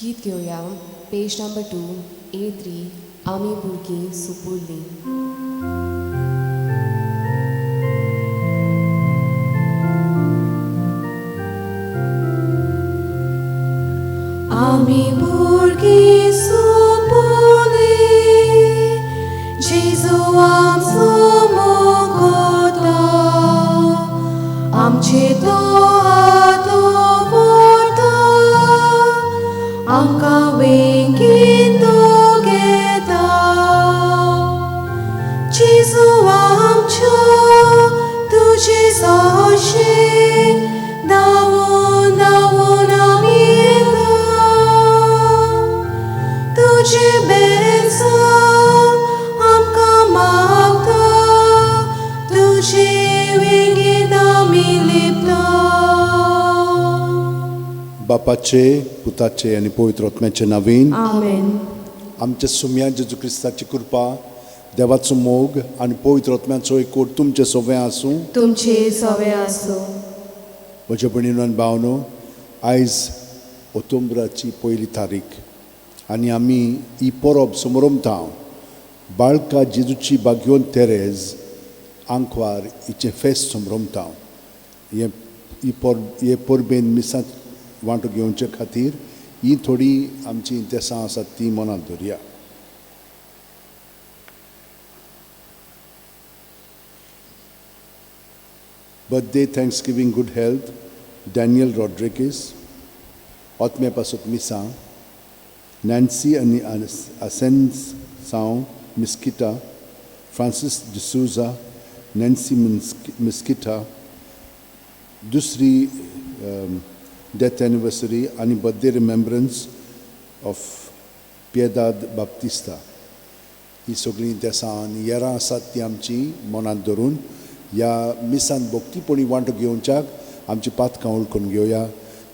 गीत घेवया page number 2 A3 आमी भुरगीं सुपुर्ली. आमी भुरगीं सुपुर्ली, जेजू आमचो मोगोता, आमचे तो हातो व्हरता, आमकां वेंगीन तो घेता. जेजू आमचो तुजे सोशे धांवून धांवून आमी येता, तुजे बेंचो आमकां मागता, तुजे वेंगीन आमी लिपता. बापाचे, पुताचे आणि पवित्र आत्म्याचे नावीन. आमेन. आमच्या सुम्या जेजू क्रिस्ताची कृपा, देवाचो मोग आणि पवित्र आत्म्याचो एकूट तुमचे सगळे आसूं. तुमचे सवे आसूं. म्हज्या भयणीनो आनी भावनो, आयज ऑक्टोबराची 1 तारीख आनी आमी ही परब समरमता बाळका जेजूची बागयोन तेरेज आंकवार हिचें फेस्त समरमता. हे परबेन मिसांत वांटो घेवचे खातीर ही थोडी आमची इंतेसां आसात ती मनांत दवरया. Birthday, thanksgiving, good health, Daniel Rodrigues. आत्म्या पासून मिसां नॅन्सी आनी असेन्स साव Mesquita, Francis D'Souza, Nancy Mesquita. दुसरी डेथ एनिवर्सरी आनी birthday remembrance of Piedade Baptista. ही सगळीं देसां येरां आसात ती आमची मनांत धरून ह्या मिसांत भोगतीपणी वांटो घेवच्याक आमची पातकां ओळखून घेवया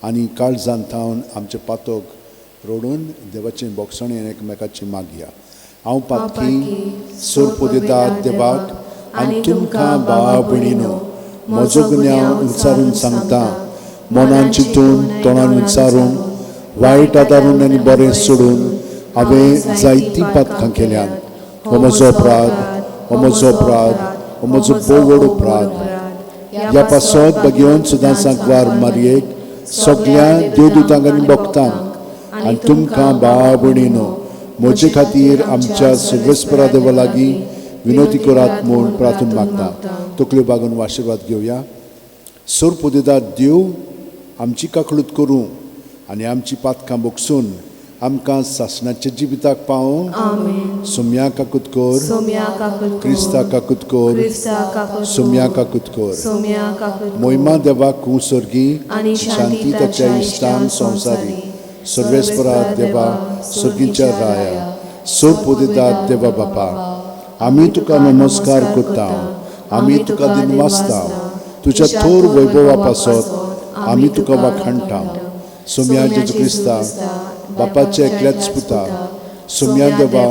आनी काळजांत थावन आमचे पातोक रोडून देवाचें बोगसणें एकमेकाची मागया. हांव पातकी सोरपोदेदाद देवाक आनी तुमकां भावा भयणीनो म्हजो गुन्यांव उंचारून सांगता, मनान चिंतून तोंडान विचारून वायट आदारून आनी बरें सोडून हांवें जायतीं पातकां केल्यात. हो म्हजो अपराध, हो म्हजो अपराध, हो म्हजो बोव व्हड अपराध. ह्या पासत बगेवन सुद्दां सांकवार मारयेक सगळ्या देवदूतांक आनी भक्तांक आनी तुमकां भावा भयणीनो म्हजे खातीर आमच्या सर्वेस्परा देवा लागीं विनोती करात म्हूण प्रार्थना मागता. तकल्यो बागून आशिर्वाद घेवया. सोरपोदेदाद देव आमची काकळूत करूं आनी आमची पातकां बोगसून आमकां सासणाच्या जिविताक पावोवंक सोम्या काकूत कोर, क्रिस्ता काकूत कोर, सोम्या काकूत कोर. मोहिमा देवाक कुसर्गी आनी शांती ताच्या इश्टान संवसारी. सर्वेस्परा देवा सर्गीच्या राया, सोरपोदेदाद देवा बापा, आमी तुका नमस्कार करता, आमी तुका दिनवासता. तुज्या थोर वैभवा पासत आमी तुका वाखाणटा. सोम्या जेजू क्रिस्ता बापाचे एकल्याच पुता, सोम्या देवा,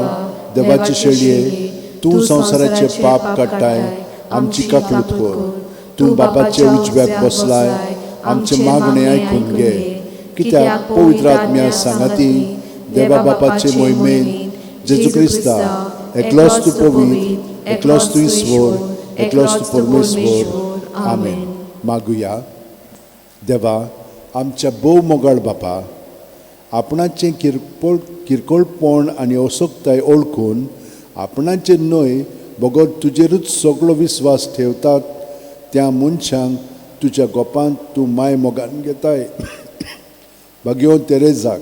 देवाचे शेळये, तूं संवसाराचे पाप काडटाय, आमची काकळूत कोर. तूं बापाचे उजव्याक बसलाय, आमचे मागणे आयकून घे. कित्याक पवित्र आत्म्या सांगाती देवा बापाचे मोहिमेन जेजू क्रिस्ता एकलोच तूं पवित्र, एकलोच तूं ईश्वर, एकलोच तूं परमेश्वर. आमेन. मागुया. देवा आमच्या बोव मोगाळ बापा, आपणाचें किरकोळपण आनी असोक्ताय ओळखून आपणाचे न्हय बगत तुजेरूच सगळो विस्वास ठेवतात त्या मनशांक तुज्या गोपांत तूं माय मोगान घेताय. भगयोन तेरेजाक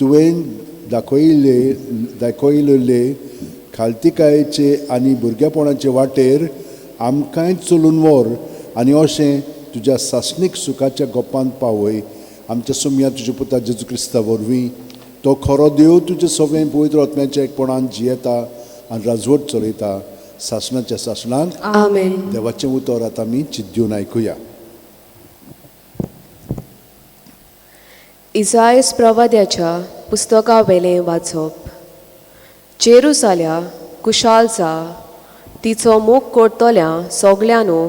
तुवें दाखयलेले खालतिकायेचे आनी भुरगेपणाचे वाटेर आमकांय चलून व्हर आनी अशें तुज्या सासणीक सुखाच्या गोपांत पावय. आमच्या सोम्या तुज्या पुता जेजू क्रिस्ता वरवीं तो खरो देव तुजे सगळें पवित्र आत्म्याच्या एकपणान जियेता आनी राजवट चलयता. सासणाच्या सासणाक आमेन. देवाचें उतर आतां आमी चिद्दून आयकुया. इसायास प्रवाद्याच्या पुस्तका वेलें वाचप. जेरुसाल्या कुशालचा तिचो मोग करतल्या सगळ्यांनो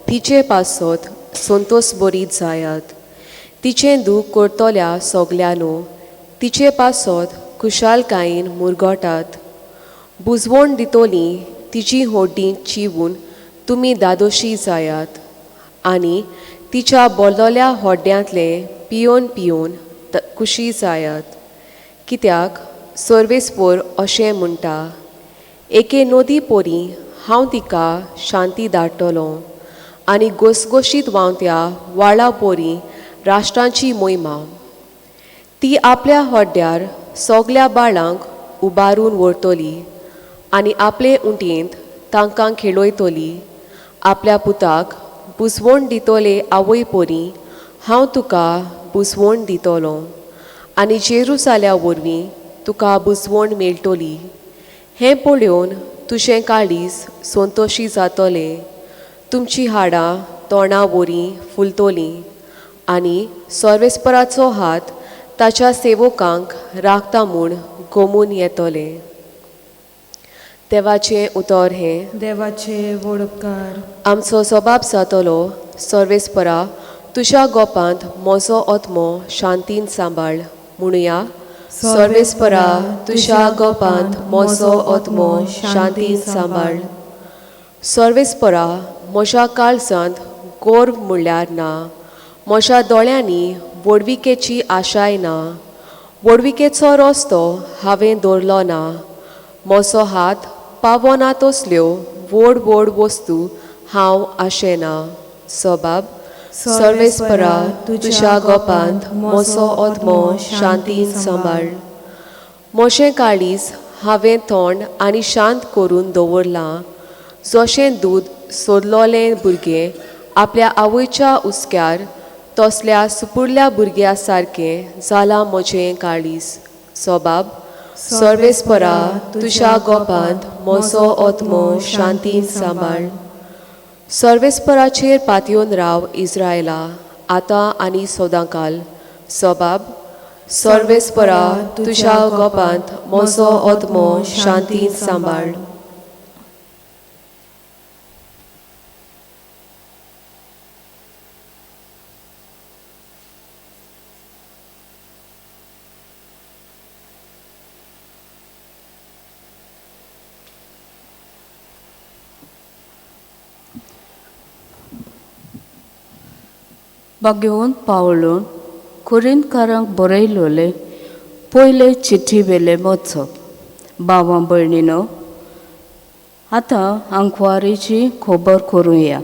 तिचे पासत संतोष बरीत जायात. तिचें दूख करतल्या सगळ्यांनो तिचे पासत कुशालकायेन मुरगोटात. बुजवण दितोली तिची होड्डी चिवून तुमी दादोशी जायात आनी तिच्या बोल्लोल्या होड्ड्यांतले पियोन पियोन खुशी जायात. कित्याक सर्वेस्पोर अशें म्हणटा, एके नदी पोरी हांव तिका शांती धाडटलो आनी घोसघोशीत व्हांवत्या व्हाळा पोरी राष्ट्रांची मोहिमा. ती आपल्या होड्ड्यार सोगल्या बाळांक उबारून व्हरतली आनी आपले उंटेंत तांकां खेळयतली. आपल्या पुताक बुजवण दितोले आवय पोरी हांव तुका बुजवण दितलो आनी जेरुसाल्या वरवीं तुका बुजवण मेळटली. हें पळोवन तुजें काळीज संतोशी जातलें, तुमची हाडां तोंडां वरीं फुलतलीं आनी सर्वेस्पराचो हात ताच्या सेवकांक राखता म्हूण घुमून येतले. देवाचें उतर हें. देवाचे व्हड उपकार. आमचो सबाब जातलो, सर्वेस्परा तुज्या गोपांत म्हजो आत्मो शांतीन सांबाळ. म्हणुया, सर्वेस्परा तुज्या गोपांत म्हजो आत्मो शांतीन सांबाळ. सर्वेस्परा म्हज्या काळजांत गोर्व म्हणल्यार ना, म्हज्या दोळ्यांनी वडविकेची आशाय ना. वडविकेचो रस्तो हांवें दवरलो ना. म्हजो हात पावना तसल्यो व्हड व्हड वस्तू हांव आशेना. सबाब, सर्वेस्परा तुज्या गोपांत म्हजो आत्मो शांतीन सांबाळ. म्हजें काळीज हांवें थंड आनी शांत करून दवरलां. जशें दूद सोदलोलें भुरगें आपल्या आवयच्या उस्क्यार, तसल्या सुपुरल्या भुरग्या सारकें जालां म्हजें काळीज. सबाब, सर्वेस्परा तुज्या गोपांत म्हजो आत्मो शांतीन सांबाळ. सर्वेस्पराचेर पातयेवन राव इस्रायला, आतां आनी सदांकाल. सबाब, सर्वेस्परा तुज्या गोपांत म्हजो आत्मो शांतीन सांबाळ. भाग्यवंत पावलोन कोरिंथकारांक बरयलोले पयले चिठी वेले वचप. भावां भयणीनो, आतां आंकवारीची खबर करुया.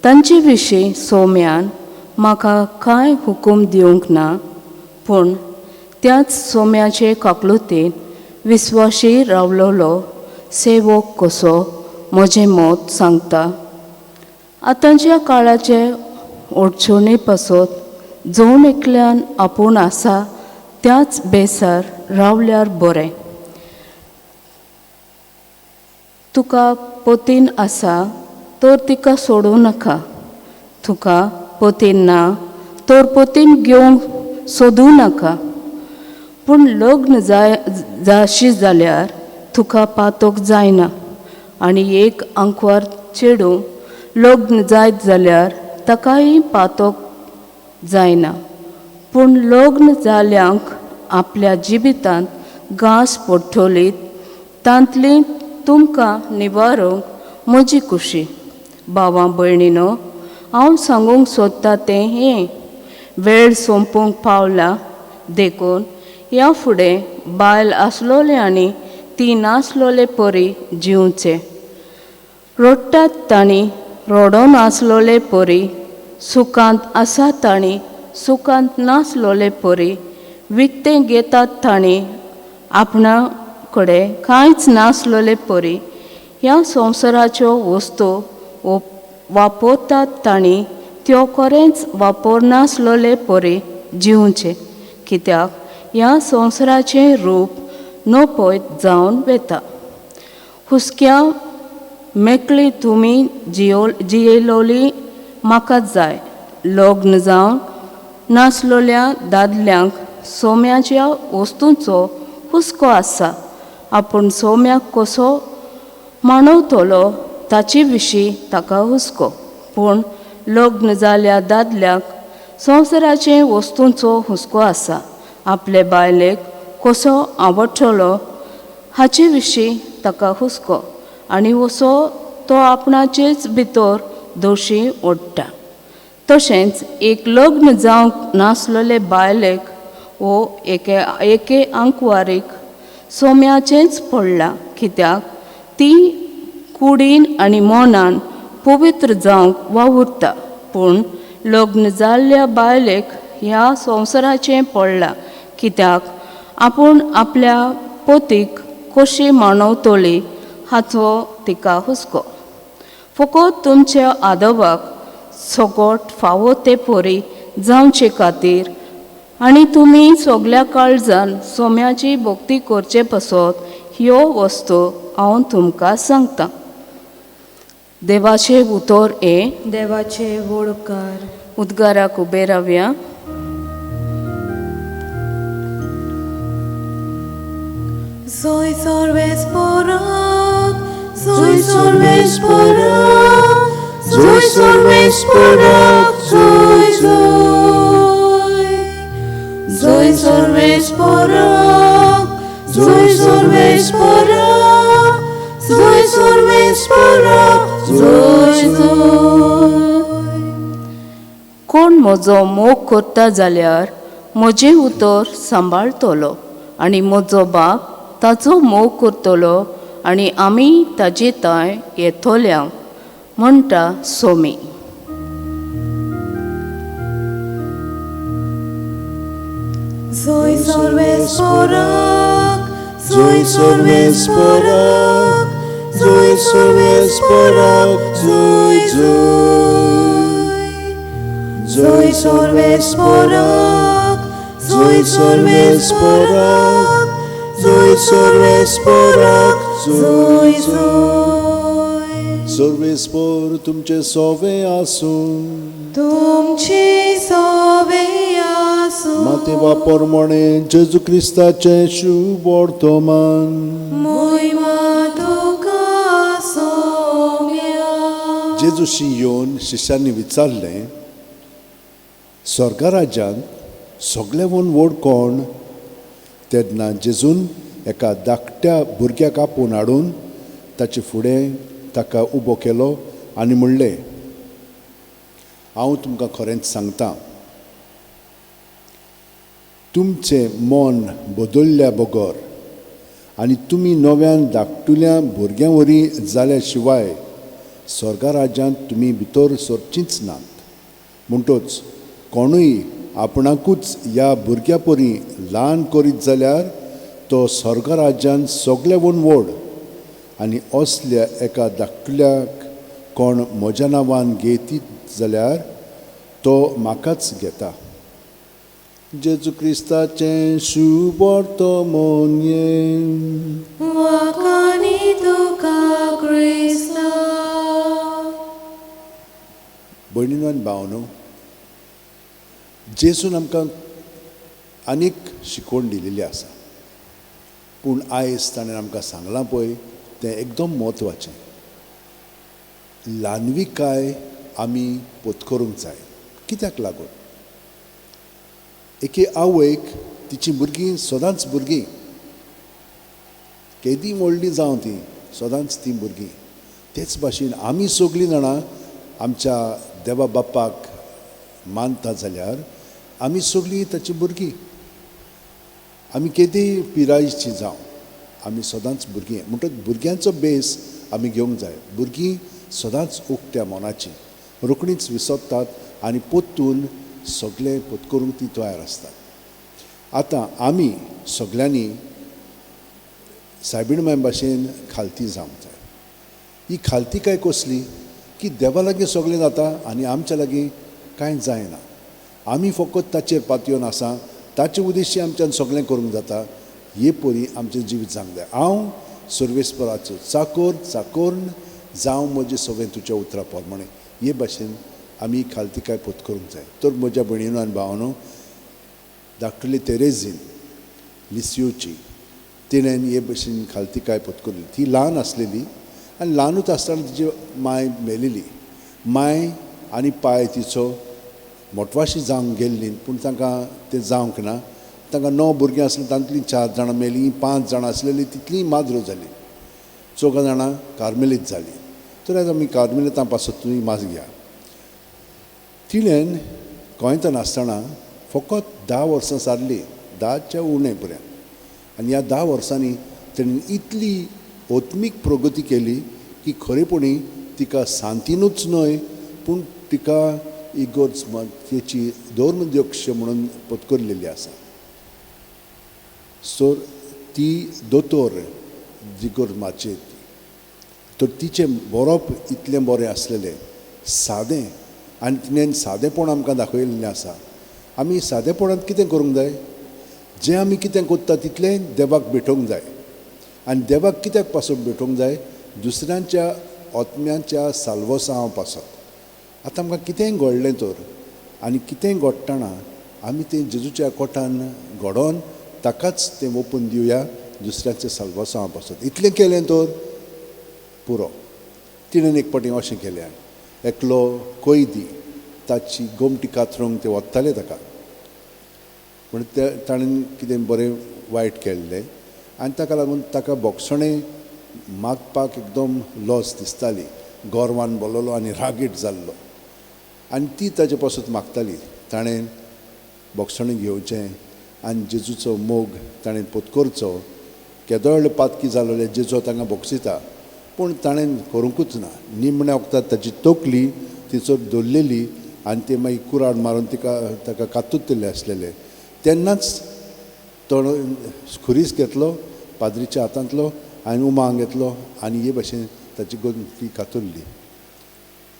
तांचे विशीं सोम्यान म्हाका कांय हुकूम दिवंक ना, पूण त्याच सोम्याचे काकलुतीन विस्वाशी रावलोलो सेवक कसो म्हजें मत सांगता. आतांच्या काळाचे अडचणी पासत जवण एकल्यान आपूण आसा त्याच बेसार रावल्यार बरें. तुका पतीन आसा तर तिका सोडूं नाका. तुका पतीन ना तर पतीन घेवंक सोदूं नाका. पूण लग्न जाशी जाल्यार तुका पातोक जायना आनी एक आंकवार चेडूं लग्न जायत जाल्यार ताकाय पातोक जायना. पूण लग्न जाल्यांक आपल्या जिबितांत घास पडटलीत, तांतली तुमकां निवारूंक म्हजी खुशी. भावां भयणीनो, हांव सांगूंक सोदतां तें हें, वेळ सोंपूंक पावला देखून ह्या फुडें बायल आसलोले आनी ती नासलोले परी जिवचें. रडटात तांणी रडोन आसलोले परी, सुखांत आसात तांणी सुखांत नासलोले परी, विकतें घेतात तांणी आपणा कडेन कांयच नासलोले परी, ह्या संवसाराच्यो वस्तू वापरतात तांणी त्यो खरेंच वापरनासलोले परी जिवचें. कित्याक ह्या संवसाराचें रूप नपयत जावन वेता. हुस्क्या मेकळी तुमी जियेलोली म्हाका जाय. लग्न जावन नासलोल्या दादल्यांक सोम्याच्या वस्तूंचो हुस्को आसा. आपूण सोम्याक कसो मानवतलो ताचे विशीं ताका हुस्को. पूण लग्न जाल्ल्या दादल्याक संवसाराचे वस्तूंचो हुस्को आसा आपले बायलेक कसो आवडटलो हाचे विशीं ताका हुस्को आनी असो तो आपणाचेच भितर दोशी ओडटा. तशेंच एक लग्न जावंक नासलेले बायलेक वो एके आंकवारीक सोम्याचेंच पडलां, कित्याक ती कुडीन आनी मनान पवित्र जावंक वावुरता. पूण लग्न जाल्ल्या बायलेक ह्या संवसाराचें पडलां, कित्याक आपूण आपल्या पतीक कशी मानवतली हाचो तिका हुस्को. फकत तुमच्या आदोबाक सगोट फावो ते परी जावचे खातीर आनी तुमी सगल्या काळजान सोम्याची भक्ती करचे पासत ह्यो वस्तू हांव तुमकां सांगतां. देवाचे उतर देवाचे व्हड उपकार. उद्गाराक उबे रावया. Soy sorbes porak, soy sorbes porak, soy sorbes porak, soy. Soy sorbes porak, soy sorbes porak, soy sorbes porak, soy. कोण म्हजो मोग करता जाल्यार म्हजें उतर सांबाळटलो आनी म्हजो बाप ताचो मोग करतलो आनी आमी ताजे थंय येतोल्या म्हणटा Somi. Soy sorbes porak, soy sorbes porak, soy sorbes porak, soy. Soy sorbes porak, soy sorbes porak, soy sorbes porak, soy. सर्वेस्पर तुमचे सोवे आसूं. तुमची सोवे आसूं. मातेवा प्रमाणे जेजू क्रिस्ताचें शुभ वर्तमान. मोहिमा तुका सोम्या. जेजूशी येवन शिष्यांनी विचारलें, स्वर्गा राज्यांत सगळ्यावन व्हड कोण? तेन्ना जेजून एका धाकट्या भुरग्याक आपोवन हाडून ताचे फुडें ताका उबो केलो आनी म्हणलें, हांव तुमकां खरेंच सांगतां, तुमचें मन बदल्ल्या बगर आनी तुमी नव्यान धाकटुल्या भुरग्यां वरी जाल्या शिवाय स्वर्गा राज्यांत तुमी भितर सरचींच नात. म्हणटच कोणूय आपणाकूच ह्या भुरग्या परी ल्हान करीत जाल्यार तो स्वर्ग राज्यांत सगळ्यावन व्हड. आनी असल्या एका धाकटुल्याक कोण म्हज्या नांवान घेतीत जाल्यार तो म्हाकाच घेता. जेजू क्रिस्ताचें शुभ वर्तमान. वाकानी तुका क्रिस्ता. भयणीनो आनी भावनो, जेजून आमकां आनीक शिकवण दिलेली आसा. पूण आयज ताणें आमकां सांगलां पळय तें एकदम म्हत्वाचें. ल्हानविकाय आमी पत्करूंक जाय. कित्याक लागून? एके आवयक तिची भुरगीं सदांच भुरगीं, केदी व्हडलीं जावं तीं सदांच तीं भुरगीं. तेच भाशेन आमी सगळीं जाणां आमच्या देवा बापाक मानता जाल्यार आमी सगळीं ताची भुरगीं. आमी केदी पिरायेचीं जावं, आमी सदांच भुरगीं. म्हणटच भुरग्यांचो बेस आमी घेवंक जाय. भुरगीं सदांच उक्त्या मनाचीं, रोखडींच विसरतात आनी पोत्तून सगळें पत्करूंक तीं तयार आसतात. आतां आमी सगळ्यांनी सायबीण माय भाशेन खालती जावंक जाय. ही खालतीकाय कसली की देवा लागीं सगळें जाता आनी आमच्या लागीं कांय जायना. आमी फकत ताचेर पातयेवन आसा, ताचे उद्देशी आमच्यान सगळें करूंक जाता. हे परी आमचें जिवीत जावंक जाय. हांव सर्वेस्पराचो चाकोर जावं म्हजें सगळें तुज्या उतरा प्रमाणे. हे भाशेन आमी खालतीकाय पत्करूंक जाय. तर म्हज्या भयणीनो आनी भावनो, धाकटुली तेरेझीन लिसिओची तिणें हे भशेन खालतीकाय पत्करली. ती ल्हान आसलेली आनी ल्हानूच आसतना तिची माय मेलिली. माय आनी पाय तिचो मोटवाशी जावंक गेल्ली, पूण तांकां तें जावंक ना. तांकां 9 भुरगीं आसलीं तांतलीं 4 जाणां मेलीं, 5 जाणां आसलेलीं तितलीं माद्रो जालीं, 4 जाणां कार्मेलीत जालीं. तर आयज आमी कार्मेलितां पासून तुमी मास घेया. तिणेन गोंयांत आसतना फकत 10 वर्सां सारलीं, 10च्या उणें पर्यंत. आनी ह्या 10 वर्सांनी तेणेन इतली ओत्मीक प्रगती केली की खरेपणी तिका सांतीनूच न्हय पूण तिका इगोर्ज तेची धर्मध्यक्ष म्हणून पत्करलेली आसा. सो ती दोतोर जिगोर माचेत. तर तिचें बरोवप इतलें बरें आसलेलें, सादें, आनी तिणेन सादेपण आमकां दाखयल्लें आसा. आमी सादेपणांत कितें करूंक जाय? जें आमी कितें करता तितलें देवाक भेटोवंक जाय. आनी देवाक कित्याक पासून भेटोवंक जाय? दुसऱ्यांच्या आत्म्याच्या साल्वसांवा पासून. आतां आमकां कितेंय घडलें तर आनी कितेंय घडटना आमी तें जेजूच्या कोठान घडोवन ताकाच तें ओपून दिवया दुसऱ्यांच्या साल्वसांवा पासून. इतलें केलें तर पुरो. तिणेन एक पाटी अशें केलें, एकलो कैदी ताची गोमटी कातरूंक ते वत्ताले ताका, पूण ताणें कितें बरें वायट केल्लें आनी ताका लागून ताका बोगसणें मागपाक एकदम लॉस दिसताली. गोरवान बोललो आनी रागीट जाल्लो आनी ती ताचे पासून मागताली. ताणें बोगसणें घेवचें आनी जेजूचो मोग ताणें पत्करचो. केदोळ पातकी जालोले जेजू तांकां बोगसिता, पूण ताणें करूंकूच ना. निमण्या वखदार ताची तोकली तिचो दवरलेली आनी ते मागीर कुराड मारून ताका कातूतले आसलेले. तेन्नाच तो खुरीस घेतलो पाद्रीच्या हातांतलो आनी उमांग घेतलो आनी हे भाशेन ताची गोंती कातुरली.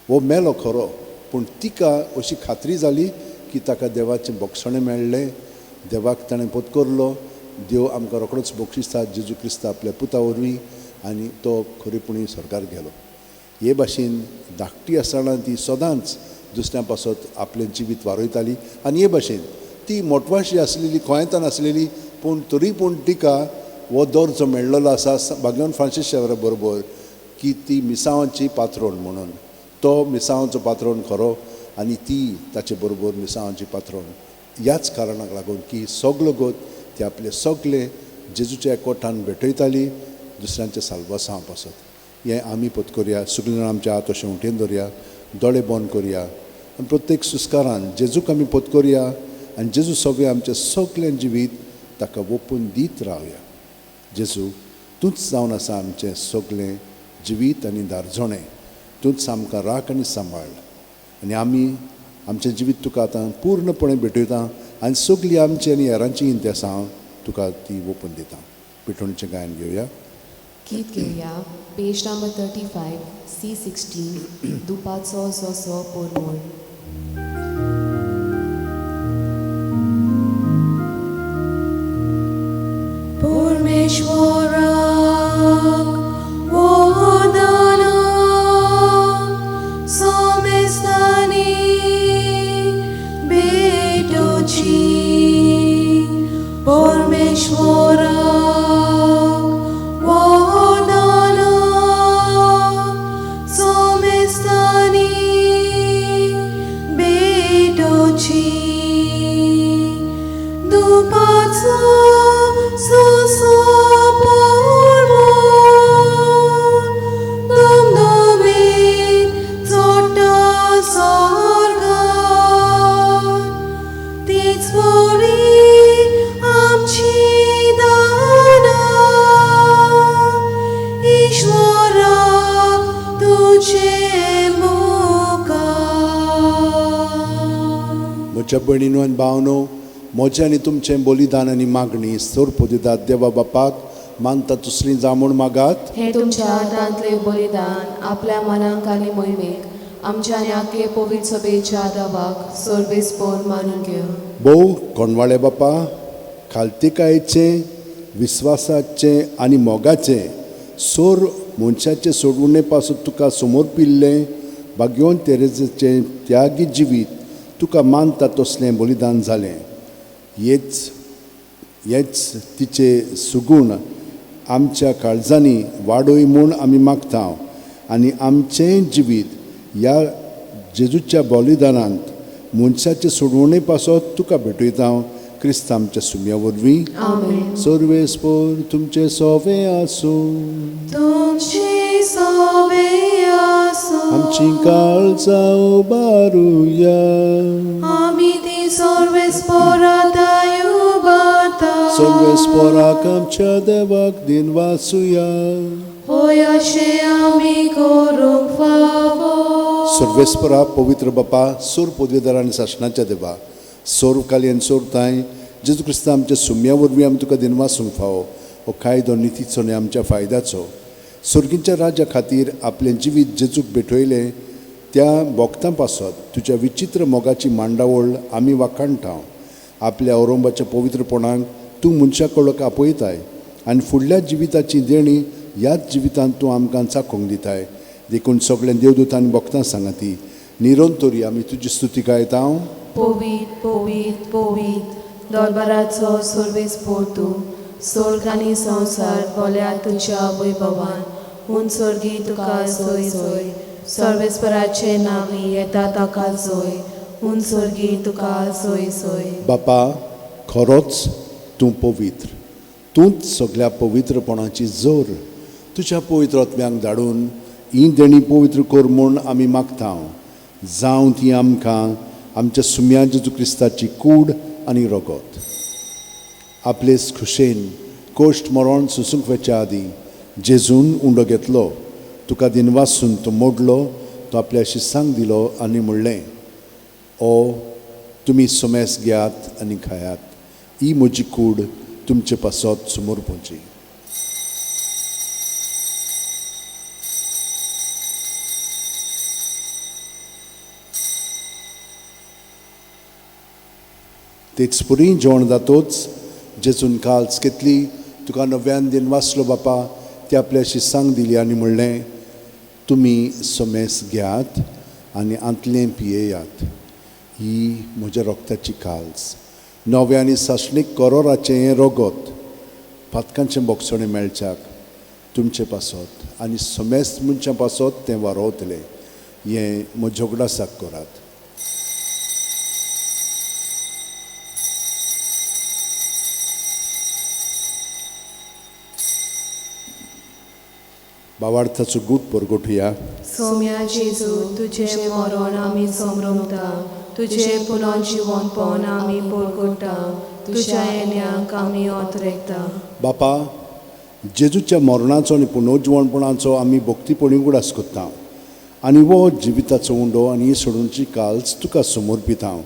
वो मेलो खरो, पूण तिका अशी खात्री जाली की ताका देवाचें बोगसणें मेळ्ळें, देवाक ताणें पत्करलो. देव आमकां रोखडोच बक्षिस्ता जेजू क्रिस्त आपल्या पुता वरवीं आनी तो खरेपणी स्वर्गार गेलो. हे भाशेन धाकटी आसतना ती सदांच दुसऱ्यां पासत आपलें जिवीत वारयताली. आनी हे भाशेन ती मोटवाशी आसलेली, गोंयांत आसलेली, पूण तरी पूण तिका हो दर्जो मेळ्ळलो आसा भगवान फ्रांसीस शेवरा बरोबर की ती मिसांवाची पात्रोण म्हणून. तो मिसांवाचो पात्रोण खरो आनी ती ताचे बरोबर मिसांवाची पात्रोण. ह्याच कारणाक लागून की सगलो गोत ती आपले सगले जेजूच्या कोठान भेटयताली दुसऱ्यांच्या साल्वासां पासत. हें आमी पत्करया. सगळे जाण आमच्या हात अशें उठेन दवरया, दोळे बंद करया आनी प्रत्येक सुस्कारान जेजूक आमी पत्करया आनी जेजू सगळें आमचें सगळें जिवीत ताका ओपून दीत रावया. जेजू, तूंच जावन आसा आमचें सगळें जिवीत आनी दारजोणें. तूंच आमकां राख आनी सांबाळ आनी आमी आमचें जिवीत तुका आतां पूर्णपणे भेटयता आनी सगळीं आमची आनी हेरांची इंतेसां तुका ती ओपून दिता. पिठोणचें गायन घेवया. गीत घेवया पेज नंबर 35 C16 दुपाचो सोसो पोरमोळ. परमेश्वरा वोदाना सोमेस्तानी बेटोची परमेश्वरा वोदाना सोमेस्तानी बेटोची दुपाचो सोसो पोरमोळ दमदमीत चोडटा स्वर्गार तीच बरी आमची दानां ईश्वरा तुजें मुखार. म्हज्या भयणीनो आनी भावनो, म्हजें आनी तुमचें बलिदान आनी मागणी सर्प दितात देवा बापाक मानता तसलीं जावं म्हूण मागात. हे तुमच्या हातांतले बलिदान आपल्या मनांक आनी मोहिमेक आमच्या आनी आख्खे पवित्र सभेच्या देवाक सर्वेस्पर मानून घेव. भोव कोणवाळे बापा, खालतिकायेचें, विस्वासाचें आनी मोगाचें सोर मनशाचे सोडवणे पासून तुका समोर पिल्लें भाग्योन तेरेजेचें त्यागी जिवीत तुका मानता तसलें बलिदान जालें. हेच तिचे सुगूण आमच्या काळजांनी वाडोय म्हूण आमी मागता आनी आमचें जिवीत ह्या जेजूच्या बलिदानांत मनशाचे सोडवणे पासत तुका भेटयता. क्रिस्त आमच्या सुम्या वरवीं आमेन. सर्वेस्पोर तुमचे सोवे आसूं तुमची सोबे आसूं. आमची काळजां उबारुया आमी ती सर्वेस्पोराताय उबारता. सर्वेस्पोराक आमच्या देवाक दिन वासुया होय अशें आमी करूंक फावो. सर्वेस्परा पवित्र बापा सोर पदवीधर आनी शासनाच्या देवा सोर काली आनी सोर ताय जेजू क्रिस्त आमच्या सुम्या वरवीं आमी तुका दिन वासूंक फावो हो कायदो नितीचो आनी आमच्या फायद्याचो सुर्गीच्या राज्या खातीर आपलें जिवीत जेजूक भेटयलें त्या भोगतां पासत तुज्या विचित्र मोगाची मांडावळ आमी वाखाणटाव. आपल्या औरंगाच्या पवित्रपणाक तूं मनशा कडक आपयताय आनी फुडल्या जिविताची देणी ह्याच जिवितांत तूं आमकां चाखूंक दिताय. देखून सगळ्या देवदूतांनी भोगतां सांगाती निरंतरी आमी तुजी स्तुती गायतां. पोवीत पोवीत पोवीत दरबाराचो सर्वेस्पोर तूं स्वर्ग आनी संवसार भोल्या तुज्या वैभवान उंच सर्गी तुका सोय सोय. सर्वेस्पराचे नावी येता ताका सोय उंच सर्गी तुका सोय सोय. बापा खरोच तूं पवित्र तूंच सगळ्या पवित्रपणाची जोर तुज्या पवित्र आत्म्याक धाडून ही देणी पवित्र कर म्हूण आमी मागता. जावं ती आमकां आमच्या सुम्या जेजू क्रिस्ताची कूड आनी रगत आपलेच खुशेन कोश्ट मरण सुसूंक वच्या आदीं जेजून उंडो घेतलो तुका दिन वासून तो मोडलो तो आपल्या शिसांक दिलो आनी म्हणलें ओ तुमी सोमेस घेयात आनी खायात ही म्हजी कूड तुमचे पासत समोर पोवची. तेच पुरी जेवण जातोच जेजून काल्स घेतली तुका नव्यान दिन वाचलो बापा ते आपल्या शिसांक दिली आनी म्हणलें तुमी सोमेस घेयात आनी आंतलें पियेयात ही म्हज्या रोगताची काल्स नवे आनी सासणीक करोराचें हें रगत पातकांचें बोगसणें मेळच्याक तुमचे पासत आनी सोमेस मनशां पासत तें वारोवतलें हें म्हज्या उगडासाक करात. भावार्थाचो गूट परगोटुया. सौम्या जेजू तुझे मरण आमी समरमता तुझे पुनर्जीवनपण आमी परगोडटा तुज्या येण्याक आमी ओतरेकता. बापा जेजूच्या मरणाचो आनी पुनर्जीवनपणाचो आमी भक्तीपणी उगडास करता आनी वो जिविताचो उंडो आनी ही सोडूनची काल्स तुका समोर पिता.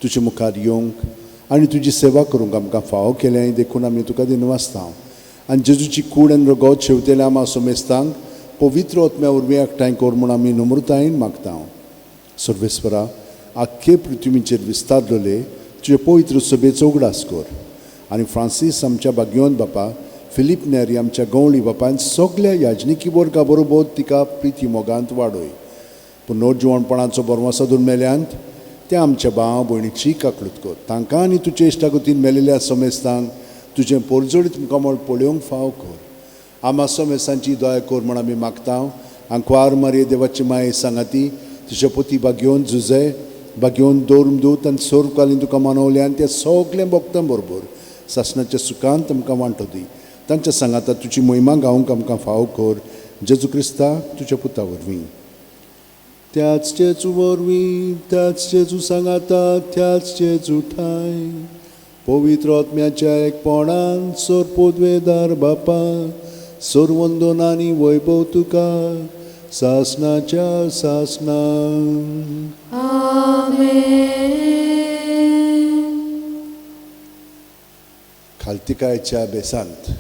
तुजे मुखार येवंक आनी तुजी सेवा करूंक आमकां फावो केलें देखून आमी तुका दिन वाचता आनी जेजूची कूड आनी रगत शेवतेल्या आमा सोमेस्तांक पवित्र आत्म्या वरवीं एकठांय कर म्हूण आमी नम्रतायेन मागता. सर्वेस्परा आख्खे पृथ्वीचेर विस्तारलोले तुजे पवित्र सभेचो उगडास कर आनी फ्रांसीस आमच्या भाग्यवंत बापा फिलीप नेरी आमच्या गवळी बापायन सगळ्या याजनिकी वर्गा बरोबर तिका प्रिती मोगांत वाडय. पुनर्जीवनपणाचो बरवो सादून मेल्यांत ते आमच्या भाव भयणीची काकळूत कर. तांकां आनी तुजे इश्टागतीन मेलेल्या सोमेस्तांक तुजें पोरजोडीत कमळ पळोवंक फाव कर. आमा सोमेसांची दया कर म्हूण आमी मागता. आंकवार मारये देवाची माये सांगाती तुजे पती भाग्यवंत जुजे भाग्यवंत दोरमदूत आनी सोरकालीन तुका मानवले आनी त्या सगळ्या भक्तां बरोबर सासणाच्या सुखांत आमकां वांटो दी. तांच्या सांगाता तुजी महिमा गावंक आमकां फाव कर. जेजू क्रिस्ता तुज्या पुता वरवीं. त्याच जेजू वरवीं त्याच जेजू सांगाता त्याच जेजू ठाय पवित्र आत्म्याच्या एकपणान सोर पदवेदार बापा सोर वंदनांनी वैभव तुका सासणाच्या सासणां. आमेन. खालतिकायच्या बेसांत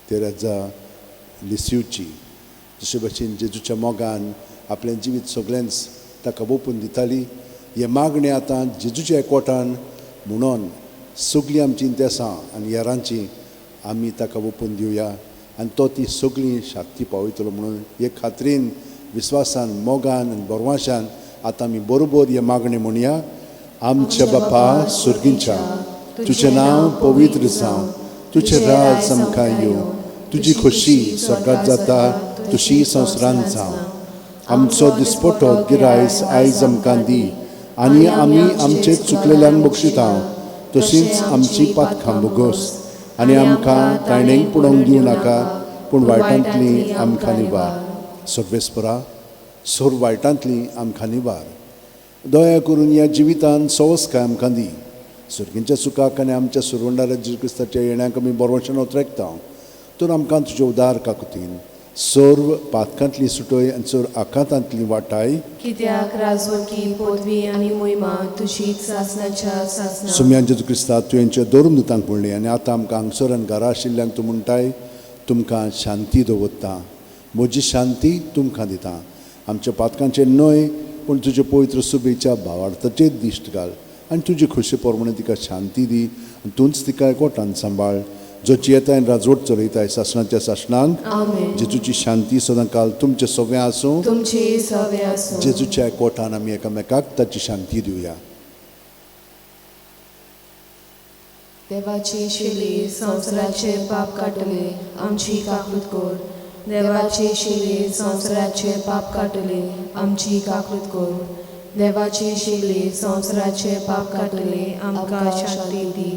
तेरेजा लिस्यूची जशे भशेन जेजूच्या मोगान आपलें जिवीत सगळ्यांच ताका ओपून दिताली हे मागणें आतां जेजूच्या एकवटान म्हणून सगळीं आमची इंतेसां आनी हेरांची आमी ताका ओपून दिवया आनी तो ती सगळीं शाक्ती पावयतलो म्हणून हे खात्रीन विस्वासान मोगान आनी बरवाशान आतां आमी बरोबर हे मागणें म्हणया. आमच्या बापा सुर्गींच्या तुजें नांव पवित्र जावं तुजें राज आमकां येवं तुजी खोशी स्वर्गांत जाता तशी संवसारांत जावं. आमचो दिसपटो गिरायस आयज आमकां दी आनी आमी आमचे चुकलेल्यांक बक्षिता तशींच आमची पातखां बोगोस आनी आमकां तायणेक पडोवंक दिवं नाका पूण वायटांतली आमकां निवार. सर्वेस्परा सोर वायटांतली आमकां निवार. दया करून ह्या जिवितांत सोवस्काय आमकां दी. सुर्गींच्या सुखाक आनी आमच्या सुरवंडार जेजू क्रिस्ताच्या येण्याक आमी बरोवचें उतरेकता तर आमकां तुज्या उदार काकुतीन सोर्व पातकांतली सुटोय आनी चोर आकांतांतली वाटाय. कित्याक राजवटी पदवी आनी मोहिमा तुजीच सासनाच्या सासना. सुम्यान जेजू क्रिस्ता तुवेंचे दोरून दितांक म्हणली आनी आतां आमकां हांगसर आनी घरा आशिल्ल्यांक तूं म्हणटाय तुमकां शांती दवरता. म्हजी शांती तुमकां दिता. आमच्या पातकांचे न्हय पूण तुजे पवित्र सुबेच्या भावार्थाचेर दिश्ट घाल आनी तुजी खुशी प्रमाणे तिका शांती दी आनी तूंच तिका एकवटान सांबाळ. जो येताय राजवट चलयताय सासणाच्या सासणांक जेजूची शांती सदां काल तुमचे सगळें आसूं. तुमची सगळें आसूं. जेजूच्या एकवटान आमी एकामेकाक ताची शांती दिवया. देवाची शिली संवसाराचे पाप काडटले आमची काकूट कोर. देवाची शिली संवसाराचे पाप काडटले आमची काकूट कोर. देवाची शिली संवसाराचे पाप काडटले आमकां शांती दी.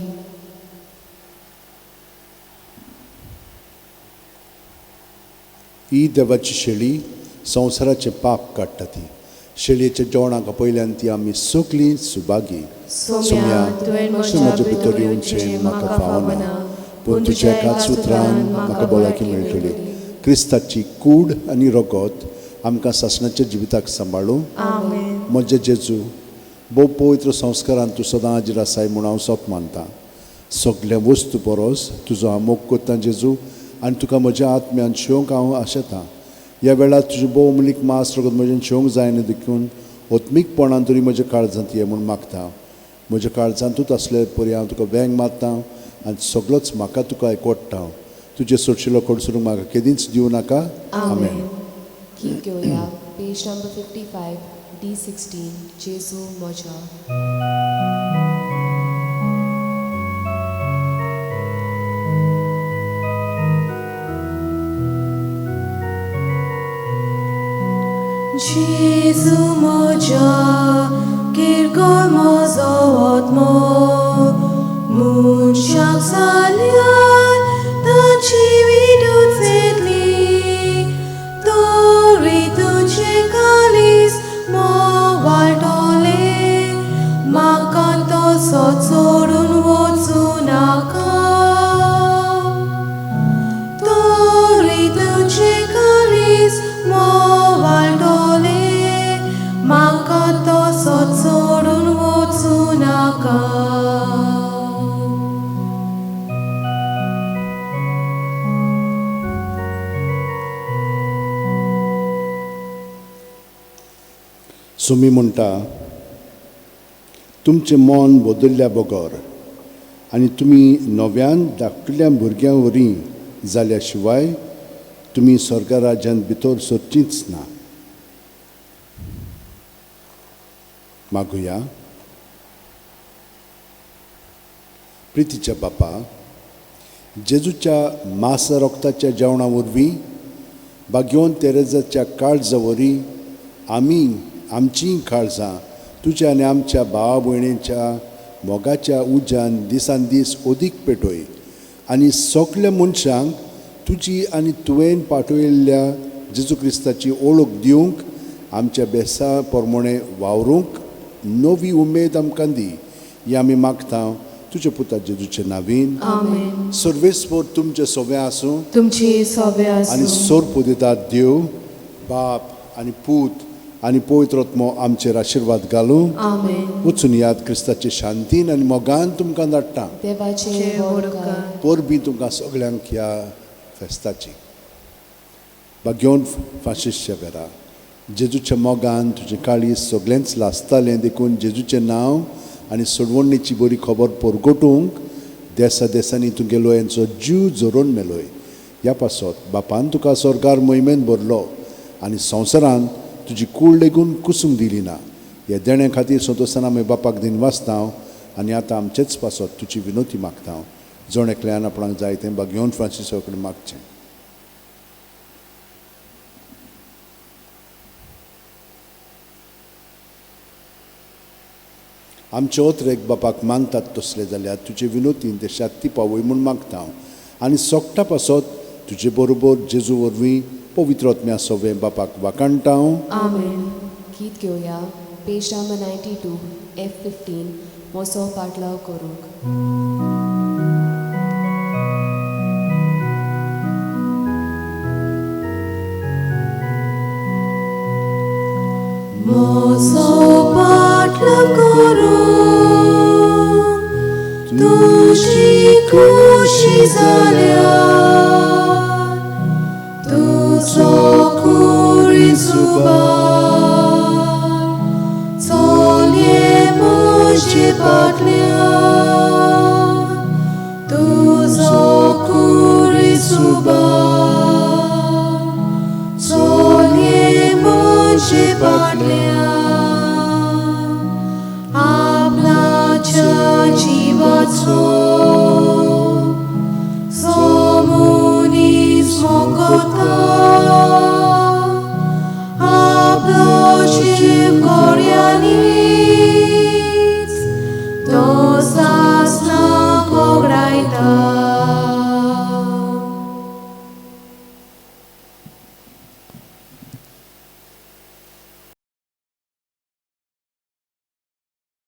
ही देवाची शेळी संवसाराचे पाप काडटा ती. शेळयेच्या जेवणाक पयल्यान ती आमी सोकली सुभागी. सोम्या तुवें म्हज्या भितर येवचें म्हाका फावना पूण तुज्या एकाच उतरान म्हाका भलायकी मेळटली. क्रिस्ताची कूड आनी रगत आमकां सासणाच्या जिविताक सांबाळूं. आमेन. म्हजे जेजू भोव पवित्र संस्कारान तूं सदां हाजीर आसाय म्हूण हांव सोप मानतां. सगळ्या वस्तू परस तुजो हांव मोग करतां जेजू आनी तुका म्हज्या आत्म्यान शेवंक हांव आशेतां. ह्या वेळार तुजें भोव अमलीक मास रगत म्हज्यान शेवंक जायना देखून ओत्मीकपणान तरी म्हज्या काळजांत ये म्हूण मागतां. म्हज्या काळजांतूच आसले परी हांव तुका वेंग मारतां आनी सगळोच म्हाका तुका एकवडटा. तुजे सोडशिल्लो खडसरूंक म्हाका केदींच दिवं नाका. आमेन. गीत घेवया पेज नंबर 55 D16 जेजू म्हज्या. Jezu moja, kirkol mozo otmo, munshak salyan, tachi vidut zedli, tori tuche kalis, mo valtole, makanto sot sorun wotsu naka. Tori tuche kalis, mo valtole, makanto sot sorun wotsu naka. Sumi म्हणटा तुमचें मन बदल्ल्या बगर आनी तुमी नव्यान धाकटुल्या भुरग्यां वरी जाल्या शिवाय तुमी स्वर्गा राज्यांत भितर सरचींच ना. मागुया. प्रितीच्या बापा, जेजूच्या मास रक्ताच्या जेवणा वरवीं भाग्योन तेरेजाच्या काळजा वरी आमी आमचीं काळजां तुज्या आनी आमच्या भावा भयणींच्या मोगाच्या उज्यान दिसान दीस अदीक पेटोय आनी सगल्या मनशांक तुजी आनी तुवें पाठयल्ल्या जेजू क्रिस्ताची ओळख दिवंक आमच्या बेसा प्रमाणे वावरूंक नवी उमेद आमकां दी. ही आमी मागता तुज्या पुता जेजूच्या नांवीन. आमेन. सर्वेस्पर तुमचे सगळें आसूं तुमची सगळें आनी आसूं. सोर दितात देव बाप आनी पूत आनी पवित्र आत्मो आमचेर आशिर्वाद घालूं. आमेन. वचून याद क्रिस्ताचे शांतीन आनी मोगान तुमकां धाडटा. देवाचे बरोवकार. परबीं तुमकां सगळ्यांक ह्या फेस्ताची. भाग्योन फाशिसच्या वेरा जेजूच्या मोगान तुजें काळीज सगळेंच लासतालें देखून जेजूचें नांव आनी सोडवणेची बरी खबर परगटूंक देसा देसांनी तुगेलो हेंचो जीव जोरोवन मेलोय. ह्या पासत बापान तुका स्वर्गार मोहिमेन भरलो आनी संवसारान तुजी कूड लेगून कुसूंक दिली ना. ह्या देण्या खातीर संतोशान आमी बापाक दिन वाचता आनी आतां आमचेच पासत तुजी विनोती मागता. जण एकल्यान आपणाक जाय तें भाग्योन फ्रांसिसा कडेन मागचें. आमचे ओतरेक बापाक मानतात तसले जाल्यार तुजे विनोतीन ते शांती पावय म्हूण मागता हांव आनी सोगटा पासत तुजे बरोबर जेजू वरवीं पवित्र आत्म्या सवें बापाक वाकाणटा हांव आमेन. गीत घेवया पेज नंबर 92 F15 मोसो पाटलाव करूंक. मोसो पाटलाव करूंक तुझी खुशी जाल्यार तुजो कुडी सुबार चोलये म्हजे पाटल्यार तुजो कुडी सुबार चोलये म्हजे पाटल्यार